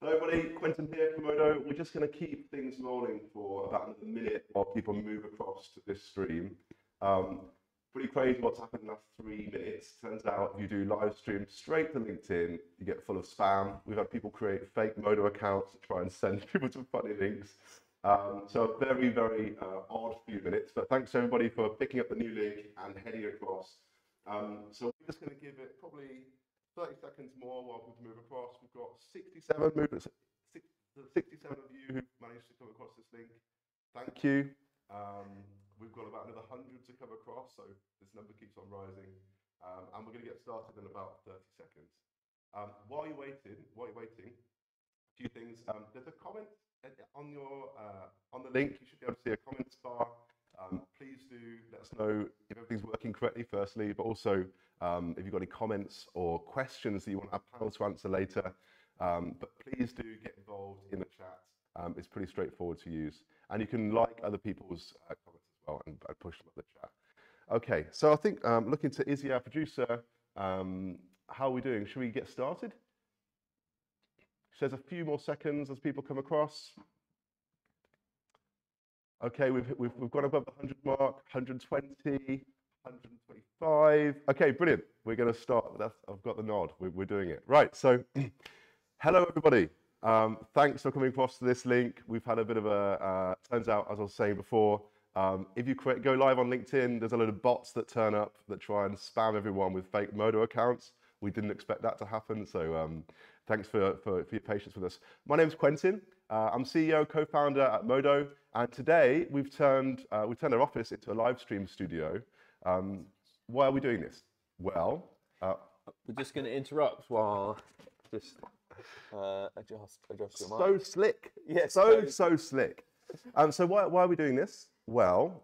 Hello everybody, Quentin here from Modo. We're just going to keep things rolling for about another minute while people move across to this stream. Pretty crazy what's happened in the last 3 minutes. Turns out if you do live stream straight to LinkedIn, you get full of spam. We've had people create fake Modo accounts to try and send people to funny links. So very, very odd few minutes, but thanks everybody for picking up the new link and heading across. So we're just going to give it probably 30 seconds more while people move across. We've got 67 movements, 67 of you who've managed to come across this link. Thank you. We've got about another 100 to come across, so this number keeps on rising. And we're going to get started in about 30 seconds. While you're waiting, a few things. There's a comment on your on the link. You should be able to see a comments bar. Please do let us know if everything's working correctly, firstly, but also if you've got any comments or questions that you want our panel to answer later. But please do get involved in the chat. It's pretty straightforward to use. And you can like other people's comments as well and push them up the chat. Okay, so I think looking to Izzy, our producer, how are we doing? Should we get started? She says a few more seconds as people come across. Okay, we've gone above the 100 mark, 120, 125. Okay, brilliant. We're going to start. I've got the nod. We're doing it. Right, so hello, everybody. Thanks for coming across to this link. We've had a bit of a, turns out, as I was saying before, if you go live on LinkedIn, there's a load of bots that turn up that try and spam everyone with fake Modo accounts. We didn't expect that to happen, so thanks for your patience with us. My name's Quentin. I'm CEO, co-founder at Modo, and today we've turned our office into a live stream studio. Why are we doing this? Well, we're just going to interrupt while just adjust your mic. So slick. Yes. So slick. So why are we doing this? Well,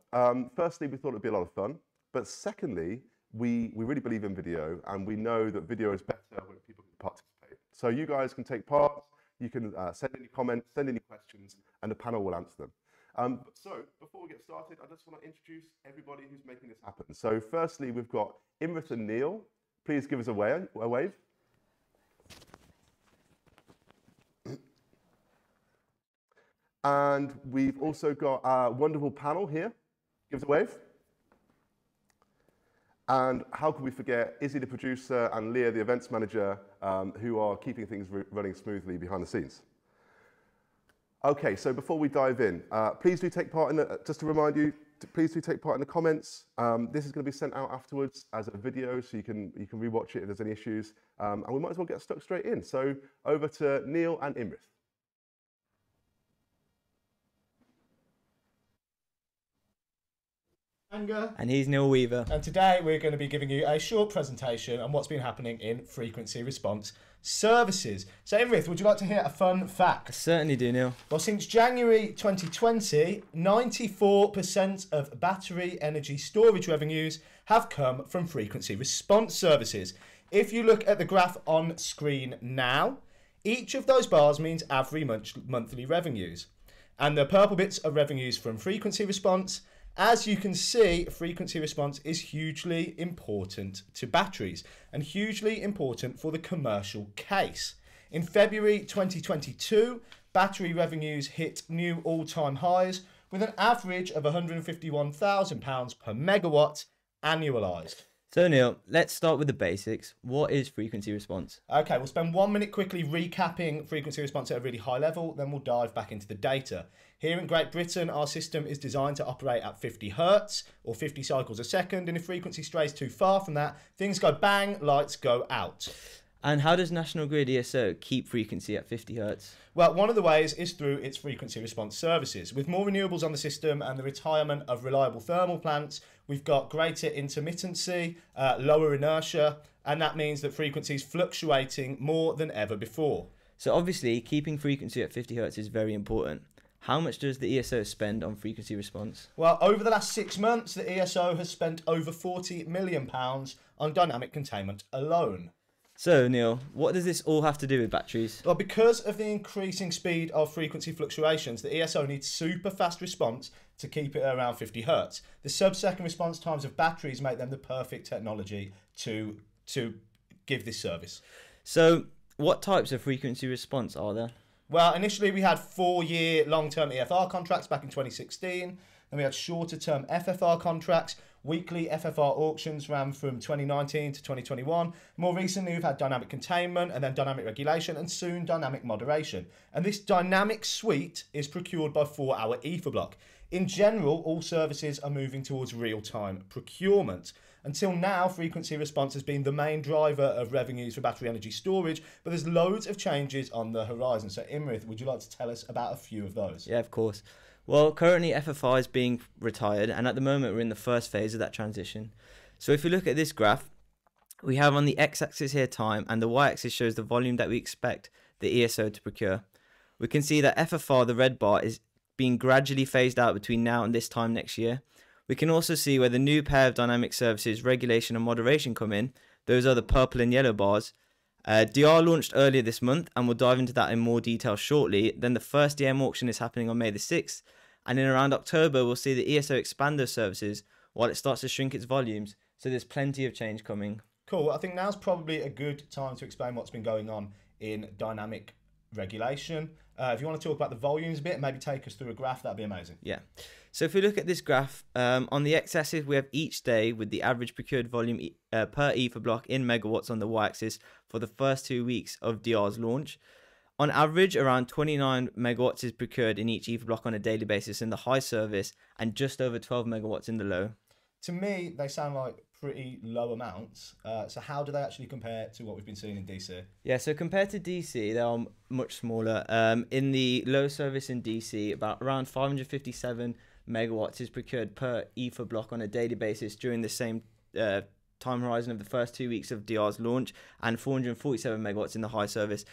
firstly, we thought it'd be a lot of fun, but secondly, we really believe in video, and we know that video is better when people can participate. So you guys can take part. You can send any comments, send any questions, and the panel will answer them. So before we get started, I just want to introduce everybody who's making this happen. So firstly, we've got Imrit and Neil. Please give us a wave. And we've also got our wonderful panel here. Give us a wave. And how could we forget Izzy, the producer, and Leah, the events manager, who are keeping things running smoothly behind the scenes. Okay, so before we dive in, please do take part in the, just to remind you, please do take part in the comments. This is going to be sent out afterwards as a video, so you can rewatch it if there's any issues. And we might as well get stuck straight in. So over to Neil and Imrit. And he's Neil Weaver. And today we're going to be giving you a short presentation on what's been happening in frequency response services. So Imrith, would you like to hear a fun fact? I certainly do, Neil. Well, since January 2020, 94% of battery energy storage revenues have come from frequency response services. If you look at the graph on screen now, each of those bars means average monthly revenues. And the purple bits are revenues from frequency response. As you can see, frequency response is hugely important to batteries and hugely important for the commercial case. In February 2022, battery revenues hit new all-time highs with an average of £151,000 per megawatt annualised. So Neil, let's start with the basics. What is frequency response? Okay, we'll spend 1 minute quickly recapping frequency response at a really high level, then we'll dive back into the data. Here in Great Britain, our system is designed to operate at 50 hertz or 50 cycles a second, and if frequency strays too far from that, things go bang, lights go out. And how does National Grid ESO keep frequency at 50 hertz? Well, one of the ways is through its frequency response services. With more renewables on the system and the retirement of reliable thermal plants, we've got greater intermittency, lower inertia, and that means that frequency is fluctuating more than ever before. So obviously, keeping frequency at 50 hertz is very important. How much does the ESO spend on frequency response? Well, over the last 6 months, the ESO has spent over £40 million on dynamic containment alone. So, Neil, what does this all have to do with batteries? Well, because of the increasing speed of frequency fluctuations, the ESO needs super fast response to keep it around 50 hertz. The sub-second response times of batteries make them the perfect technology to give this service. So, what types of frequency response are there? Well, initially we had 4-year long-term EFR contracts back in 2016. Then we had shorter-term FFR contracts. Weekly FFR auctions ran from 2019 to 2021. More recently, we've had dynamic containment and then dynamic regulation and soon dynamic moderation. And this dynamic suite is procured by 4-hour ether block. In general, all services are moving towards real-time procurement. Until now, frequency response has been the main driver of revenues for battery energy storage, but there's loads of changes on the horizon. So Imrith, would you like to tell us about a few of those? Yeah, of course. Well, currently FFR is being retired, and at the moment we're in the first phase of that transition. So if we look at this graph, we have on the x-axis here time, and the y-axis shows the volume that we expect the ESO to procure. We can see that FFR, the red bar, is being gradually phased out between now and this time next year. We can also see where the new pair of dynamic services, regulation and moderation, come in. Those are the purple and yellow bars. DR launched earlier this month, and we'll dive into that in more detail shortly. Then the first DM auction is happening on May the 6th. And in around October, we'll see the ESO expand those services while it starts to shrink its volumes. So there's plenty of change coming. Cool. I think now's probably a good time to explain what's been going on in dynamic regulation. If you want to talk about the volumes a bit and maybe take us through a graph, that'd be amazing. Yeah. So if we look at this graph, on the x-axis, we have each day with the average procured volume per ether block in megawatts on the y-axis for the first 2 weeks of DR's launch. On average, around 29 megawatts is procured in each ether block on a daily basis in the high service and just over 12 megawatts in the low. To me, they sound like pretty low amounts. So how do they actually compare to what we've been seeing in DC? Yeah, so compared to DC, they are much smaller. In the low service in DC, around 557 megawatts is procured per ether block on a daily basis during the same time horizon of the first 2 weeks of DR's launch, and 447 megawatts in the high service.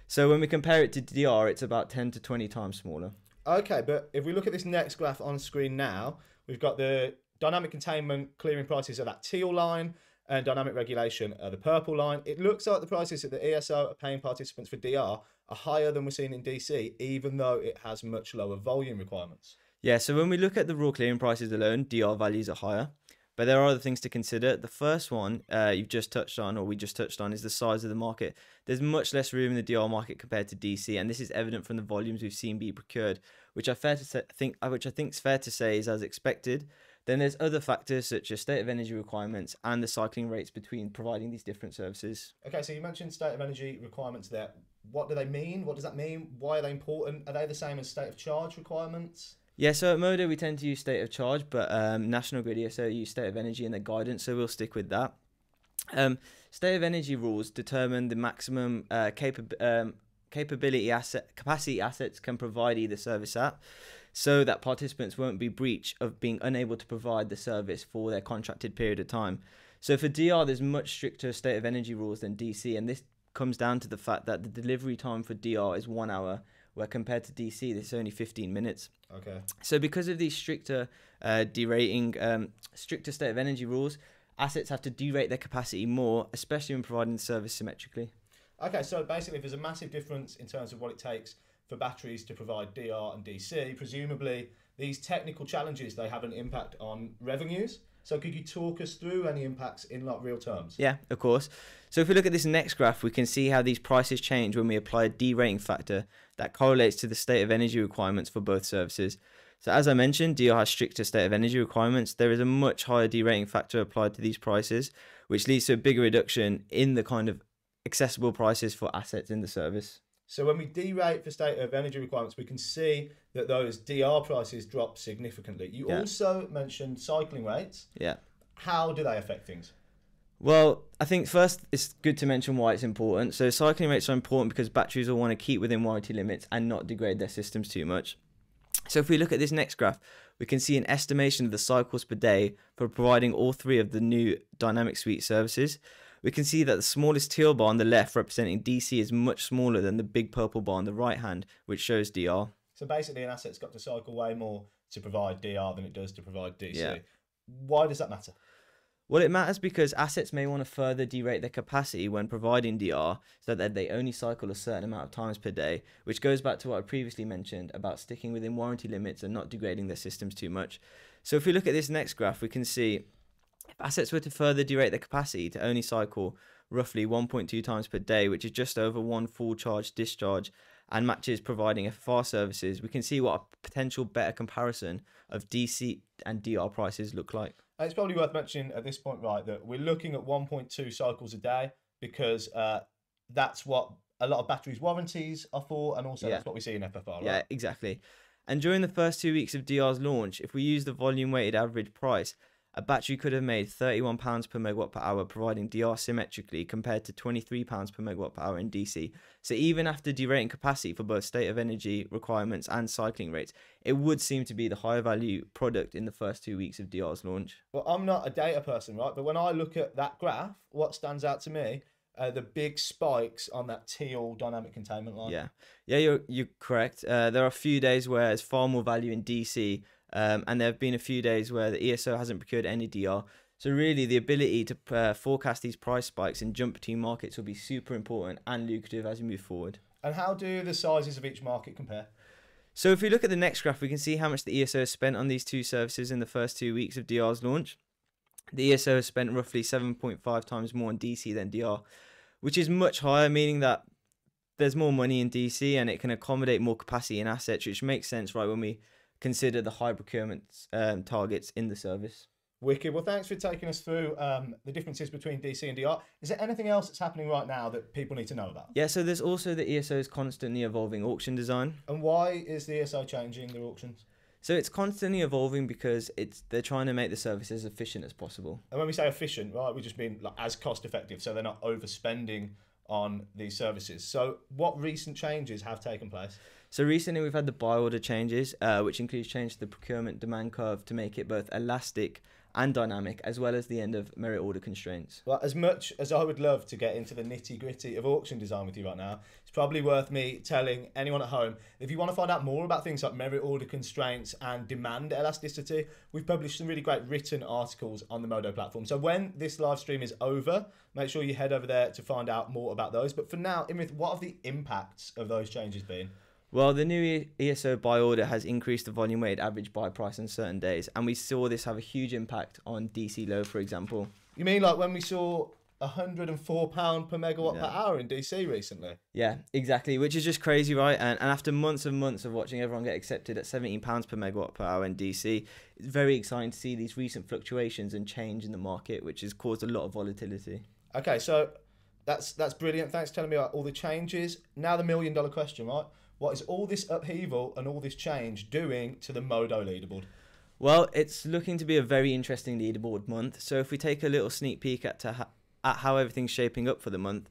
So when we compare it to DR, it's about 10 to 20 times smaller. Okay, but if we look at this next graph on screen now, we've got the dynamic containment clearing prices are that teal line and dynamic regulation are the purple line. It looks like the prices that the ESO are paying participants for DR are higher than we're seeing in DC, even though it has much lower volume requirements. Yeah, so when we look at the raw clearing prices alone, DR values are higher. But there are other things to consider. The first one you've just touched on, or we just touched on, is the size of the market. There's much less room in the DR market compared to DC, and this is evident from the volumes we've seen be procured, which I think is fair to say is as expected. Then there's other factors such as state of energy requirements and the cycling rates between providing these different services. Okay, so you mentioned state of energy requirements there. What do they mean? What does that mean? Why are they important? Are they the same as state of charge requirements? Yeah, so at Modo we tend to use state of charge, but National Grid ESO use state of energy in their guidance, so we'll stick with that. State of energy rules determine the maximum capacity assets can provide either service at, so that participants won't be breach of being unable to provide the service for their contracted period of time. So for DR, there's much stricter state of energy rules than DC, and this comes down to the fact that the delivery time for DR is 1 hour, where compared to DC, this is only 15 minutes. Okay. So because of these stricter stricter state of energy rules, assets have to derate their capacity more, especially when providing the service symmetrically. Okay, so basically there's a massive difference in terms of what it takes for batteries to provide DR and DC. Presumably, these technical challenges, they have an impact on revenues. So could you talk us through any impacts in like real terms? Yeah, of course. So if we look at this next graph, we can see how these prices change when we apply a derating factor that correlates to the state of energy requirements for both services. So as I mentioned, DR has stricter state of energy requirements. There is a much higher derating factor applied to these prices, which leads to a bigger reduction in the kind of accessible prices for assets in the service. So when we derate for state of energy requirements, we can see that those DR prices drop significantly. You also mentioned cycling rates. Yeah. How do they affect things? Well, I think first it's good to mention why it's important. So cycling rates are important because batteries will want to keep within warranty limits and not degrade their systems too much. So if we look at this next graph, we can see an estimation of the cycles per day for providing all three of the new Dynamic Suite services. We can see that the smallest teal bar on the left representing DC is much smaller than the big purple bar on the right hand, which shows DR. So basically an asset's got to cycle way more to provide DR than it does to provide DC. Yeah. Why does that matter? Well, it matters because assets may want to further derate their capacity when providing DR so that they only cycle a certain amount of times per day, which goes back to what I previously mentioned about sticking within warranty limits and not degrading their systems too much. So if we look at this next graph, we can see if assets were to further derate their capacity to only cycle roughly 1.2 times per day, which is just over one full charge discharge, and matches providing FFR services, we can see what a potential better comparison of DC and DR prices look like. It's probably worth mentioning at this point, right, that we're looking at 1.2 cycles a day because that's what a lot of batteries warranties are for, and also that's what we see in FFR, right? Yeah, exactly. And during the first 2 weeks of DR's launch, if we use the volume weighted average price, a battery could have made £31 per megawatt per hour, providing DR symmetrically, compared to £23 per megawatt per hour in DC. So even after derating capacity for both state of energy requirements and cycling rates, it would seem to be the higher value product in the first 2 weeks of DR's launch. Well, I'm not a data person, right? But when I look at that graph, what stands out to me the big spikes on that teal dynamic containment line. You're correct. There are a few days where there's far more value in DC, and there have been a few days where the ESO hasn't procured any DR. So really, the ability to forecast these price spikes and jump between markets will be super important and lucrative as we move forward. And how do the sizes of each market compare? So if we look at the next graph, we can see how much the ESO has spent on these two services in the first 2 weeks of DR's launch. The ESO has spent roughly 7.5 times more on DC than DR, which is much higher, meaning that there's more money in DC and it can accommodate more capacity in assets, which makes sense, right, when we consider the high procurement targets in the service. Wicked. Well, thanks for taking us through the differences between DC and DR. Is there anything else that's happening right now that people need to know about? Yeah, so there's also the ESO's constantly evolving auction design. And why is the ESO changing their auctions? So it's constantly evolving because they're trying to make the service as efficient as possible. And when we say efficient, right, we just mean like as cost effective, so they're not overspending on these services. So what recent changes have taken place? So recently we've had the buy order changes, which includes change to the procurement demand curve to make it both elastic and dynamic, as well as the end of merit order constraints. Well, as much as I would love to get into the nitty gritty of auction design with you right now, it's probably worth me telling anyone at home, if you want to find out more about things like merit order constraints and demand elasticity, we've published some really great written articles on the Modo platform. So when this live stream is over, make sure you head over there to find out more about those. But for now, Imrith, what have the impacts of those changes been? Well, the new ESO buy order has increased the volume weighted average buy price on certain days, and we saw this have a huge impact on DC low, for example. You mean like when we saw £104 per megawatt per hour in DC recently? Yeah, exactly, which is just crazy, right? And after months and months of watching everyone get accepted at £17 per megawatt per hour in DC, it's very exciting to see these recent fluctuations and change in the market, which has caused a lot of volatility. Okay, so that's brilliant. Thanks for telling me about all the changes. Now the million-dollar question, right? What is all this upheaval and all this change doing to the Modo leaderboard? Well, it's looking to be a very interesting leaderboard month. So if we take a little sneak peek at how everything's shaping up for the month,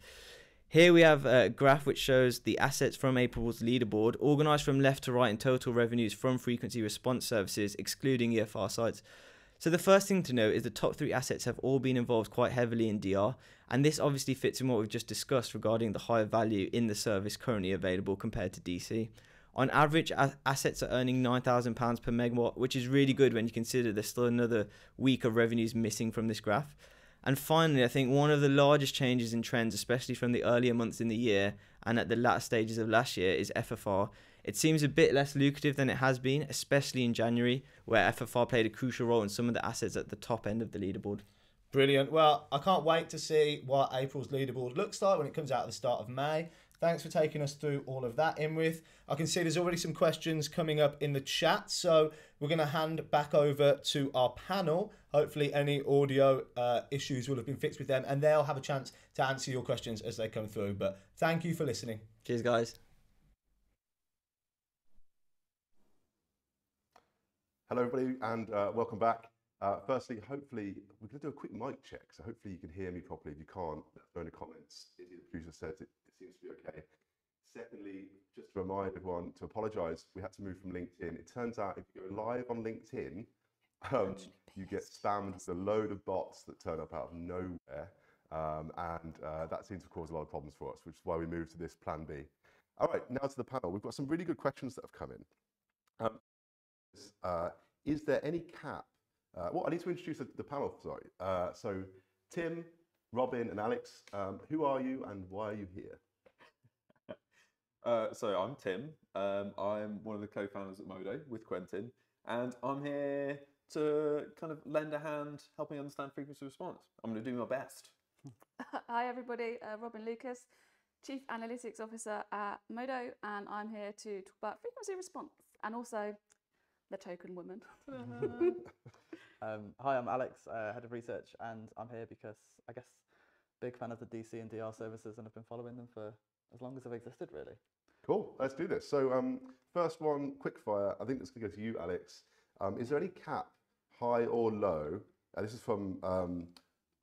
here we have a graph which shows the assets from April's leaderboard, organised from left to right in total revenues from frequency response services, excluding EFR sites. So the first thing to note is the top 3 assets have all been involved quite heavily in DR, and this obviously fits in what we've just discussed regarding the higher value in the service currently available compared to DC. On average, assets are earning £9,000 per megawatt, which is really good when you consider there's still another week of revenues missing from this graph. And finally, I think one of the largest changes in trends, especially from the earlier months in the year and at the latter stages of last year, is FFR. It seems a bit less lucrative than it has been, especially in January, where FFR played a crucial role in some of the assets at the top end of the leaderboard. Brilliant. Well, I can't wait to see what April's leaderboard looks like when it comes out at the start of May. Thanks for taking us through all of that, Imrith. I can see there's already some questions coming up in the chat, so we're going to hand back over to our panel. Hopefully any audio issues will have been fixed with them, and they'll have a chance to answer your questions as they come through. But thank you for listening. Cheers, guys. Hello, everybody, and welcome back. Firstly, hopefully, we're going to do a quick mic check, so hopefully you can hear me properly. If you can't, let us know in the comments. The producer says it seems to be okay. Secondly, just to remind everyone to apologise, we had to move from LinkedIn. It turns out if you go live on LinkedIn, you get spammed with a load of bots that turn up out of nowhere, and that seems to cause a lot of problems for us, which is why we moved to this plan B. All right, now to the panel. We've got some really good questions that have come in. Is there any cap? Well, I need to introduce the panel, sorry. So Tim, Robin and Alex, who are you and why are you here? So I'm Tim. I'm one of the co-founders at Modo with Quentin, and I'm here to kind of lend a hand helping understand frequency response. I'm going to do my best. Hi everybody, Robin Lucas, Chief Analytics Officer at Modo, and I'm here to talk about frequency response and also the token woman. Hi, I'm Alex, Head of Research, and I'm here because I guess big fan of the DC and DR services and have been following them for as long as they've existed, really. Cool, let's do this. So first one, quick fire. I think this is going to go to you, Alex. Is there any cap, high or low? This is from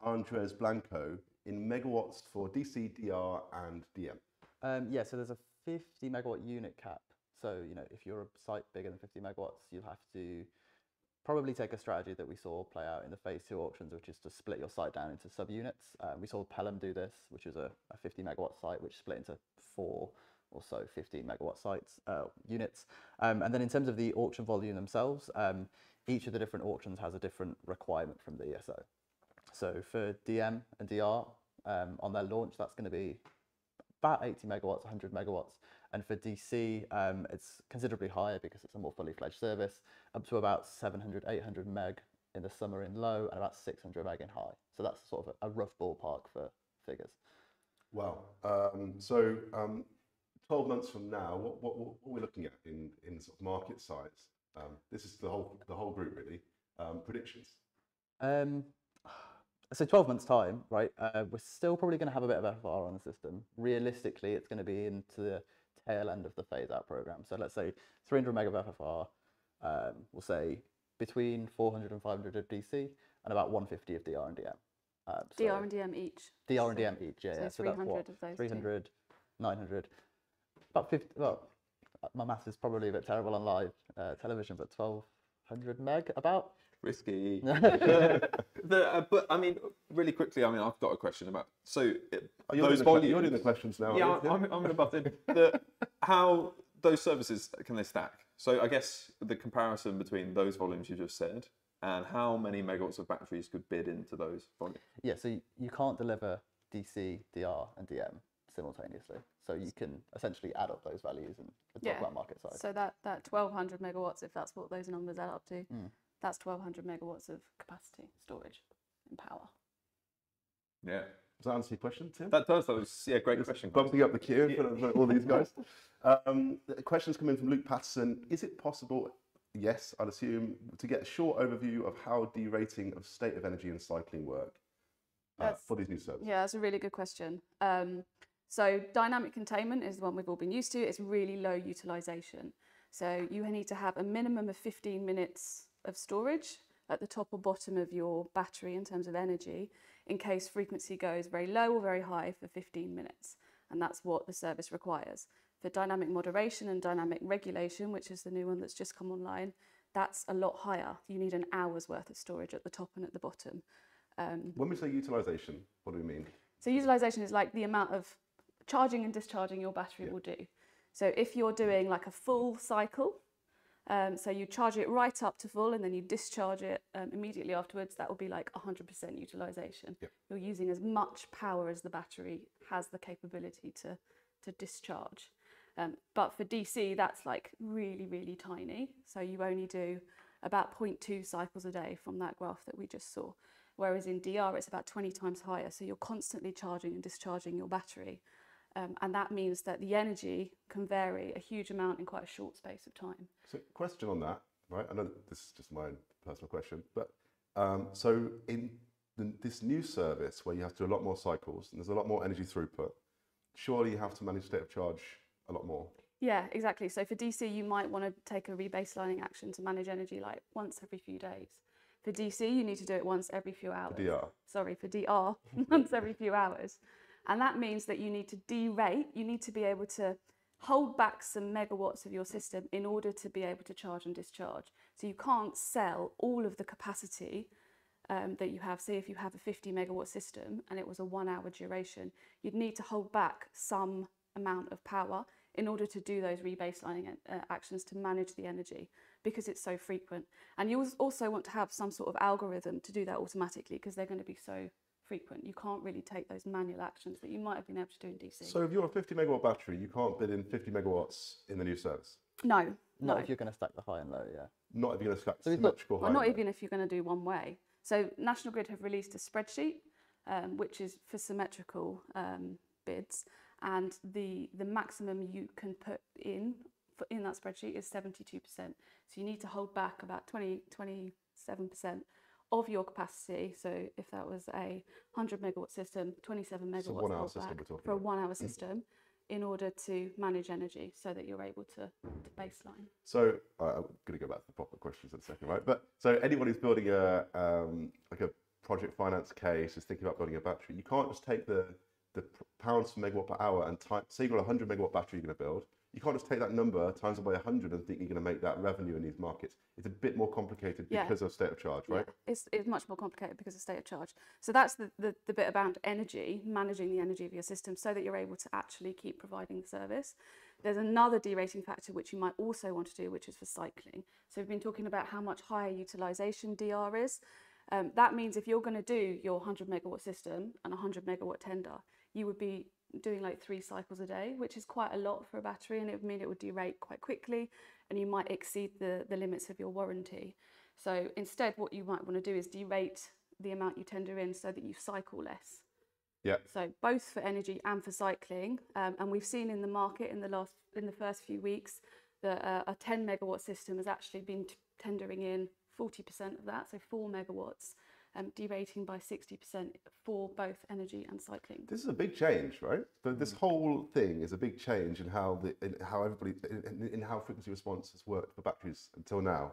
Andres Blanco, in megawatts for DC, DR and DM. Yeah, so there's a 50 megawatt unit cap. So, you know, if you're a site bigger than 50 megawatts, you'll have to probably take a strategy that we saw play out in the phase 2 auctions, which is to split your site down into subunits. We saw Pelham do this, which is a 50 megawatt site, which split into 4 or so 15 megawatt sites, units. And then in terms of the auction volume themselves, each of the different auctions has a different requirement from the ESO. So for DM and DR, on their launch, that's going to be about 80 megawatts, 100 megawatts. And for DC, it's considerably higher because it's a more fully fledged service, up to about 700, 800 meg in the summer in low and about 600 meg in high. So that's sort of a rough ballpark for figures. Wow. So 12 months from now, what are we looking at in sort of market size? This is the whole group really. Predictions. So 12 months time, right? We're still probably going to have a bit of FFR on the system. Realistically, it's going to be into the tail end of the phase out program. So let's say 300 meg of FFR, we'll say between 400 and 500 of DC and about 150 of DR and DM. DR and DM each. DR and DM each, yeah. So So that's 300 what? of those 300, 900, about 50, well, my math is probably a bit terrible on live television, but 1200 meg about. Risky. But I mean, really quickly, I mean, I've got a question about, so those volumes. You're doing the questions now. Yeah, I'm going to butt in. How those services, can they stack? So I guess the comparison between those volumes you just said and how many megawatts of batteries could bid into those volumes? Yeah, so you can't deliver DC, DR and DM simultaneously. So you can essentially add up those values and talk about market size. So that 1200 megawatts, if that's what those numbers add up to, that's 1200 megawatts of capacity storage and power. Yeah. Does that answer your question, Tim? That does. That was, yeah, great question. Bumping up the queue in front of all these guys. The questions come in from Luke Patterson. Is it possible, yes, I'd assume, to get a short overview of how derating of state of energy and cycling work for these new services? Yeah, that's a really good question. So dynamic containment is the one we've all been used to. It's really low utilization. So you need to have a minimum of 15 minutes of storage at the top or bottom of your battery in terms of energy in case frequency goes very low or very high for 15 minutes. And that's what the service requires. For dynamic moderation and dynamic regulation, which is the new one that's just come online, that's a lot higher. You need an hour's worth of storage at the top and at the bottom. When we say utilization, what do we mean? So utilization is like the amount of charging and discharging your battery will do. So if you're doing like a full cycle, so you charge it right up to full and then you discharge it immediately afterwards, that will be like 100% utilization. Yep. You're using as much power as the battery has the capability to discharge. But for DC, that's like really, really tiny. So you only do about 0.2 cycles a day from that graph that we just saw. Whereas in DR, it's about 20 times higher. So you're constantly charging and discharging your battery. And that means that the energy can vary a huge amount in quite a short space of time. So question on that, right? I know this is just my own personal question, but so in this new service where you have to do a lot more cycles and there's a lot more energy throughput, surely you have to manage state of charge a lot more. Yeah, exactly. So for DC, you might want to take a rebaselining action to manage energy like once every few days. For DC, you need to do it once every few hours. For DR. Sorry, for DR, once every few hours. And that means that you need to derate, you need to be able to hold back some megawatts of your system in order to be able to charge and discharge. So you can't sell all of the capacity that you have. Say if you have a 50 megawatt system and it was a 1 hour duration, you'd need to hold back some amount of power in order to do those rebaselining actions to manage the energy because it's so frequent. And you also want to have some sort of algorithm to do that automatically because they're going to be so frequent. You can't really take those manual actions that you might have been able to do in DC. So if you're a 50 megawatt battery, you can't bid in 50 megawatts in the new service? No. Not if you're going to stack the high and low, yeah. Not if you're going to stack So symmetrical high Well, not and even if you're going to do one way. So National Grid have released a spreadsheet which is for symmetrical bids, and the maximum you can put in that spreadsheet is 72%. So you need to hold back about 27% of your capacity. So if that was a 100 megawatt system, 27 megawatts So 1 hour hold system back we're talking for a about. 1 hour system in order to manage energy so that you're able to baseline. So I'm going to go back to the proper questions in a second, right? But so anyone who's building a like a project finance case, is thinking about building a battery, you can't just take the pounds per megawatt per hour and say you've got a 100 megawatt battery you're going to build. You can't just take that number times it by 100 and think you're going to make that revenue in these markets. It's a bit more complicated because of state of charge, right? Yeah, it's much more complicated because of state of charge. So that's the bit about energy, managing the energy of your system so that you're able to actually keep providing the service. There's another derating factor which you might also want to do, which is for cycling. So we've been talking about how much higher utilization DR is. That means if you're going to do your 100 megawatt system and a 100 megawatt tender, you would be doing like 3 cycles a day, which is quite a lot for a battery, and it would mean it would derate quite quickly and you might exceed the limits of your warranty. So instead what you might want to do is derate the amount you tender in so that you cycle less. Yeah. So both for energy and for cycling, and we've seen in the market in the first few weeks that a 10 megawatt system has actually been tendering in 40% of that, so 4 megawatts, derating by 60% for both energy and cycling. This is a big change, right? This whole thing is a big change in how how frequency response has worked for batteries until now.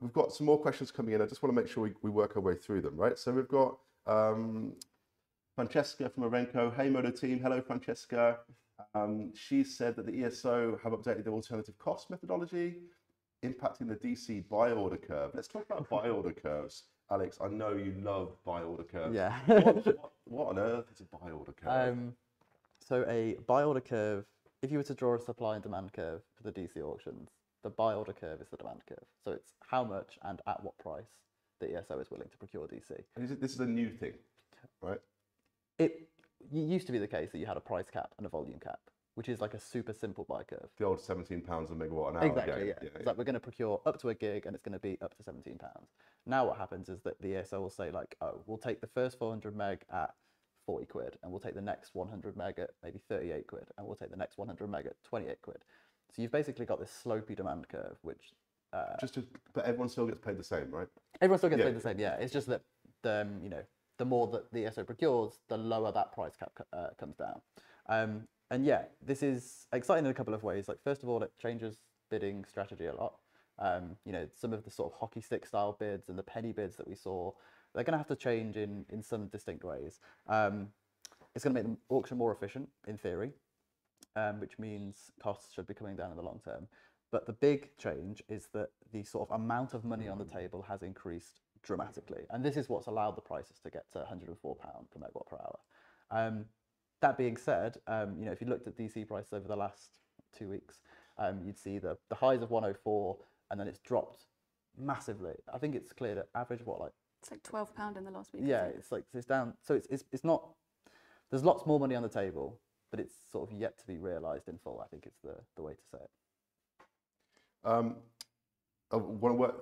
We've got some more questions coming in. I just want to make sure we work our way through them, right? So we've got Francesca from Arenco. Hey, Modo team. Hello, Francesca. She said that the ESO have updated their alternative cost methodology, impacting the DC buy order curve. Let's talk about buy order curves. Alex, I know you love buy order curves. Yeah. what on earth is a buy order curve? So a buy order curve, if you were to draw a supply and demand curve for the DC auctions, the buy order curve is the demand curve. So it's how much and at what price the ESO is willing to procure DC. And this is a new thing, right? It used to be the case that you had a price cap and a volume cap, which is like a super simple buy curve. The old £17 a megawatt an hour. Exactly, yeah. It's like we're going to procure up to a gig and it's going to be up to £17. Now what happens is that the ESO will say like, oh, we'll take the first 400 meg at 40 quid and we'll take the next 100 meg at maybe 38 quid and we'll take the next 100 meg at 28 quid. So you've basically got this slopey demand curve, which... but everyone still gets paid the same, right? Everyone still gets paid the same, yeah. It's just that, the more that the ESO procures, the lower that price cap comes down. And yeah, this is exciting in a couple of ways. Like, first of all, it changes bidding strategy a lot. Some of the sort of hockey stick style bids and the penny bids that we saw, they're going to have to change in some distinct ways. It's going to make the auction more efficient in theory, which means costs should be coming down in the long term. But the big change is that the sort of amount of money on the table has increased dramatically. And this is what's allowed the prices to get to £104 per megawatt per hour. That being said, if you looked at DC prices over the last 2 weeks, you'd see the highs of 104 and then it's dropped massively. I think it's cleared at average, It's like £12 in the last week. Yeah, it's down. So it's not, there's lots more money on the table, but it's sort of yet to be realised in full. I think it's the way to say it.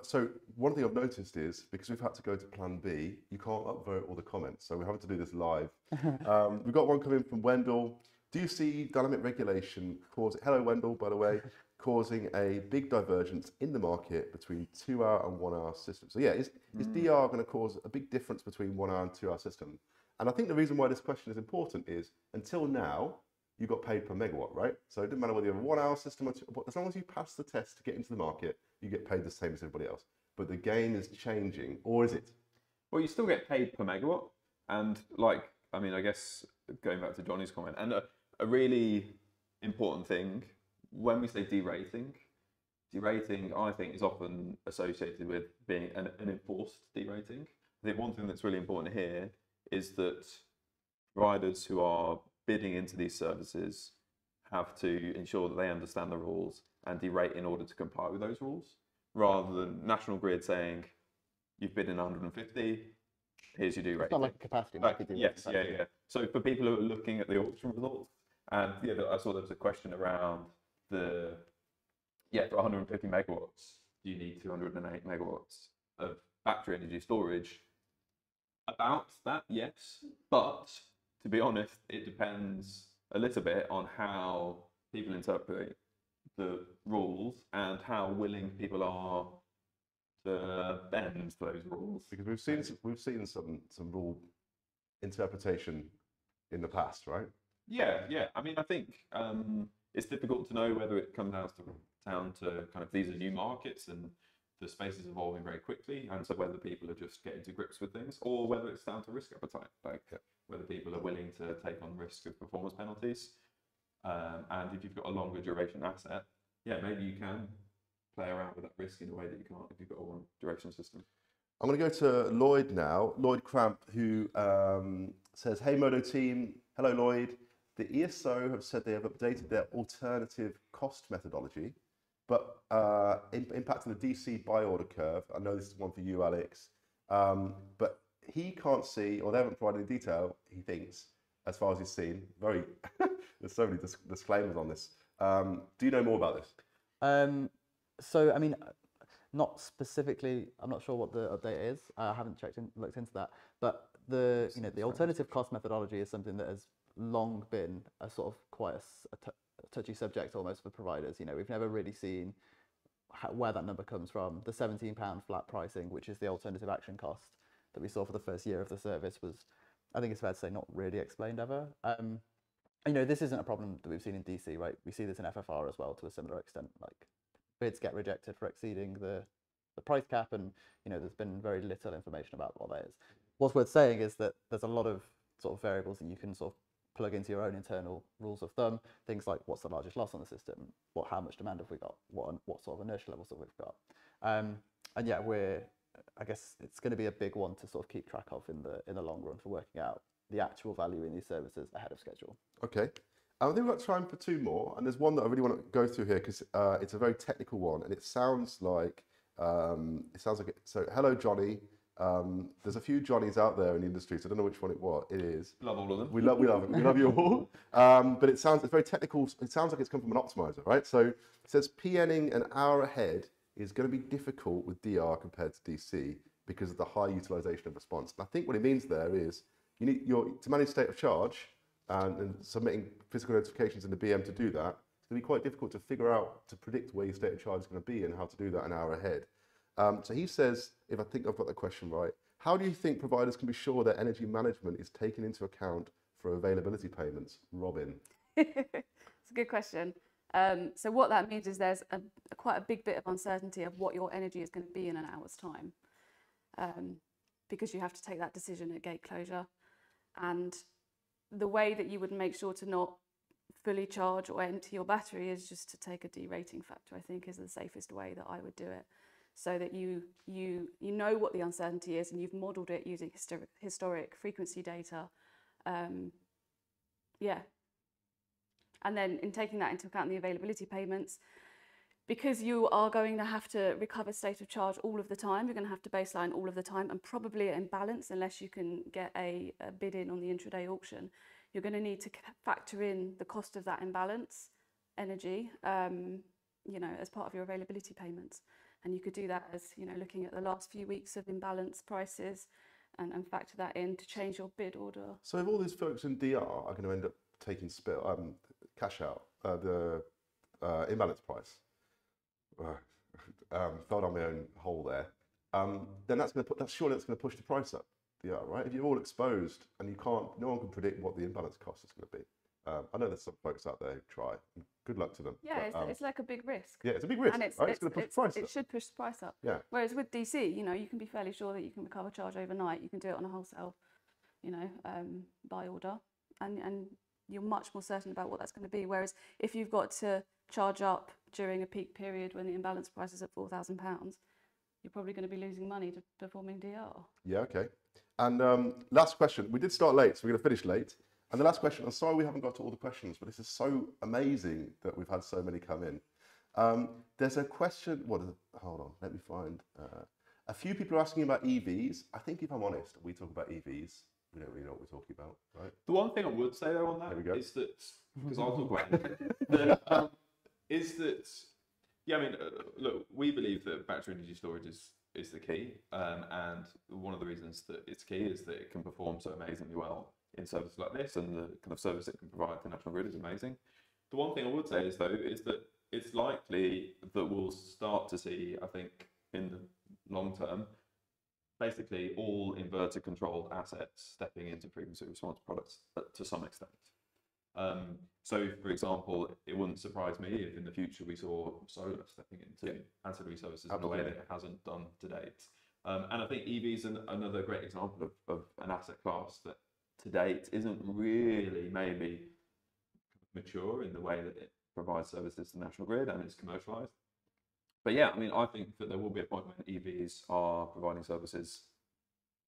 So one thing I've noticed is, because we've had to go to plan B, you can't upvote all the comments. So we're having to do this live. We've got one coming from Wendell. Do you see dynamic regulation hello Wendell, by the way, causing a big divergence in the market between 2 hour and 1 hour systems? So yeah, is DR going to cause a big difference between 1 hour and 2 hour systems? And I think the reason why this question is important is, until now, you got paid per megawatt, right? So it didn't matter whether you have a 1 hour system or two, as long as you pass the test to get into the market, you get paid the same as everybody else. But the game is changing, or is it? Well, you still get paid per megawatt. And I guess going back to Johnny's comment, and a really important thing, when we say derating, I think, is often associated with being an enforced derating. I think one thing that's really important here is that providers who are bidding into these services have to ensure that they understand the rules and derate in order to comply with those rules, rather than National Grid saying, you've bid in 150, here's your derate. It's not like a capacity market. Yes, yeah. So for people who are looking at the auction results, and I saw there was a question around for 150 megawatts, you need 208 megawatts of battery energy storage. About that, yes. But to be honest, it depends a little bit on how people interpret the rules and how willing people are to bend those rules. Because we've seen some rule interpretation in the past, right? Yeah. I mean, I think it's difficult to know whether it comes down to kind of these are new markets and the space is evolving very quickly, and so whether people are just getting to grips with things, or whether it's down to risk appetite, like whether people are willing to take on risk of performance penalties. And if you've got a longer duration asset, yeah, maybe you can play around with that risk in a way that you can't if you've got a one duration system. I'm going to go to Lloyd now, Lloyd Cramp, who says, "Hey Modo team, hello Lloyd. The ESO have said they have updated their alternative cost methodology, but impacting the DC buy order curve. I know this is one for you, Alex, but he can't see, or they haven't provided any detail, he thinks, as far as he's seen. There's so many disclaimers on this. Do you know more about this?" So, I mean, not specifically, I'm not sure what the update is. I haven't looked into that. But the alternative cost methodology is something that has long been a sort of quite a touchy subject almost for providers. We've never really seen where that number comes from. The £17 flat pricing, which is the alternative action cost that we saw for the first year of the service, was, I think it's fair to say, not really explained ever. This isn't a problem that we've seen in DC, right? We see this in FFR as well to a similar extent. Like, bids get rejected for exceeding the price cap, and there's been very little information about what that is. What's worth saying is that there's a lot of sort of variables that you can sort of plug into your own internal rules of thumb. Things like, what's the largest loss on the system? How much demand have we got? What sort of inertia levels have we got? And yeah, I guess it's going to be a big one to sort of keep track of in the long run for working out the actual value in these services ahead of schedule. Okay. I think we've got time for two more, and there's one that I really want to go through here because it's a very technical one, and it sounds like so. Hello, Johnny. There's a few Johnnies out there in the industry, so I don't know which one it is. Love all of them. We love you all. But it's very technical. It sounds like it's come from an optimizer, right? So it says PNing an hour ahead is going to be difficult with DR compared to DC because of the high utilization of response. And I think what it means there is you need to manage state of charge and submitting physical notifications in the BM to do that. It's going to be quite difficult to figure out, to predict where your state of charge is going to be and how to do that an hour ahead. So he says, if I think I've got the question right, how do you think providers can be sure that energy management is taken into account for availability payments? Robin. It's a good question. So what that means is there's quite a big bit of uncertainty of what your energy is going to be in an hour's time, because you have to take that decision at gate closure. And the way that you would make sure to not fully charge or empty your battery is just to take a derating factor, I think, is the safest way that I would do it, so that you know what the uncertainty is and you've modelled it using historic frequency data. Yeah. And then in taking that into account, the availability payments, because you are going to have to recover state of charge all of the time, you're going to have to baseline all of the time, and probably at imbalance, unless you can get a bid in on the intraday auction, you're going to need to factor in the cost of that imbalance energy, as part of your availability payments. And you could do that as, looking at the last few weeks of imbalance prices and factor that in to change your bid order. So if all these folks in DR are going to end up taking cash out, the imbalance price, fell down my own hole there, then surely that's going to push the price up, right? If you're all exposed and no one can predict what the imbalance cost is going to be. I know there's some folks out there who try. Good luck to them. Yeah, but, it's like a big risk. Yeah, it's a big risk. And it's going to push the price up. It should push the price up. Yeah. Whereas with DC, you can be fairly sure that you can recover charge overnight. You can do it on a wholesale, buy order, and you're much more certain about what that's going to be. Whereas if you've got to charge up during a peak period when the imbalance price is at £4,000, you're probably going to be losing money to performing DR. Yeah, okay. And last question. We did start late, so we're going to finish late. And the last question, I'm sorry we haven't got to all the questions, but this is so amazing that we've had so many come in. There's a question, hold on, let me find. A few people are asking about EVs. I think if I'm honest, we talk about EVs, we don't really know what we're talking about, right? The one thing I would say though on that is that, because I'll talk about it, is that, yeah, I mean, look, we believe that battery energy storage is the key. And one of the reasons that it's key is that it can perform so amazingly well in services like this, and the kind of service it can provide to National Grid is amazing. The one thing I would say is, though, is that it's likely that we'll start to see, I think, in the long term, basically all inverter controlled assets stepping into frequency response products to some extent. So, for example, it wouldn't surprise me if in the future we saw solar stepping into ancillary services in a way that it hasn't done to date. And I think EV is another great example of an asset class that to date isn't really maybe mature in the way that it provides services to National Grid and it's commercialized. But yeah, I mean, I think that there will be a point when EVs are providing services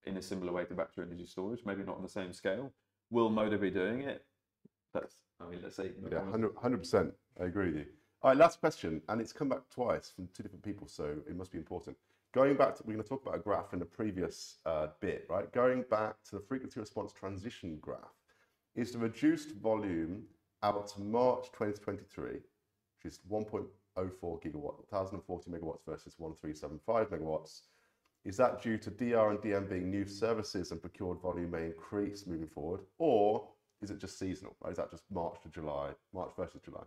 in a similar way to battery energy storage, maybe not on the same scale. Will Modo be doing it? Let's say. Yeah, 100%. I agree with you. All right, last question, and it's come back twice from two different people, so it must be important. Going back to, we're going to talk about a graph in the previous bit, right? Going back to the frequency response transition graph, is the reduced volume out to March 2023, which is 1.04 gigawatt, 1,040 megawatts versus 1,375 megawatts. Is that due to DR and DM being new services and procured volume may increase moving forward, or is it just seasonal? Right? Is that just March to July, March versus July?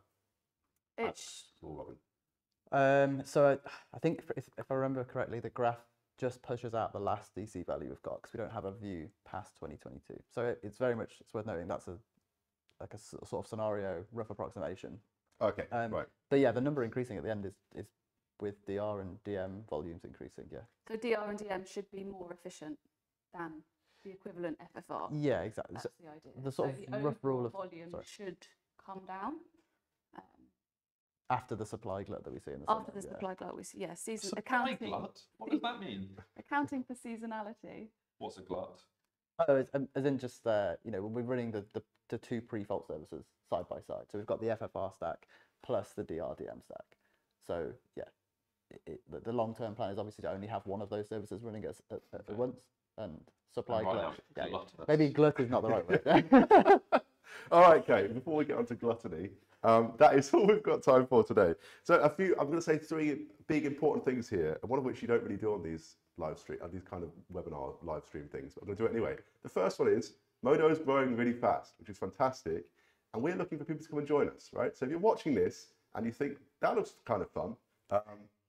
It's Robin. So I think if I remember correctly, the graph just pushes out the last DC value we've got because we don't have a view past 2022. So it's very much, it's worth noting that's like a sort of scenario, rough approximation. Okay, right. But yeah, the number increasing at the end is with DR and DM volumes increasing, yeah. So DR and DM should be more efficient than the equivalent FFR. Yeah, exactly. That's the idea. The sort of rough rule of volume should come down. After the supply glut that we see in the After summer, the supply glut we see, yeah. Supply glut? What does that mean? Accounting for seasonality. What's a glut? Oh, it's, as in just when we're running the two pre-fault services side by side. So we've got the FFR stack plus the DRDM stack. So yeah, the long-term plan is obviously to only have one of those services running at once, and supply glut. Yeah, maybe glut is not the right word. All right, Kate, before we get on to gluttony, that is all we've got time for today. So I'm going to say three big important things here, one of which you don't really do on these live stream, these kind of webinar live stream things, but I'm going to do it anyway. The first one is Modo is growing really fast, which is fantastic, and we're looking for people to come and join us, right? So if you're watching this and you think that looks kind of fun,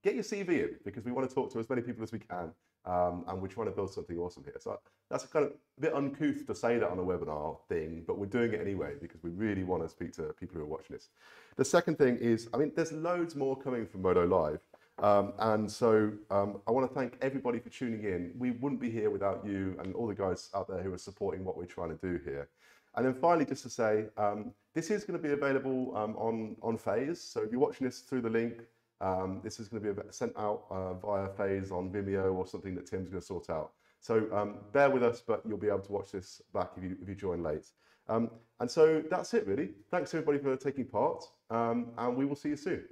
get your CV in, because we want to talk to as many people as we can, and we're trying to build something awesome here. So that's kind of a bit uncouth to say that on a webinar thing, but we're doing it anyway because we really want to speak to people who are watching this. The second thing is, I mean, there's loads more coming from Modo Live. And so I want to thank everybody for tuning in. We wouldn't be here without you and all the guys out there who are supporting what we're trying to do here. And then finally, just to say, this is going to be available on Phase. So if you're watching this through the link, this is going to be sent out via Phase on Vimeo or something that Tim's going to sort out. So bear with us, but you'll be able to watch this back if you join late. And so that's it, really. Thanks everybody for taking part, and we will see you soon.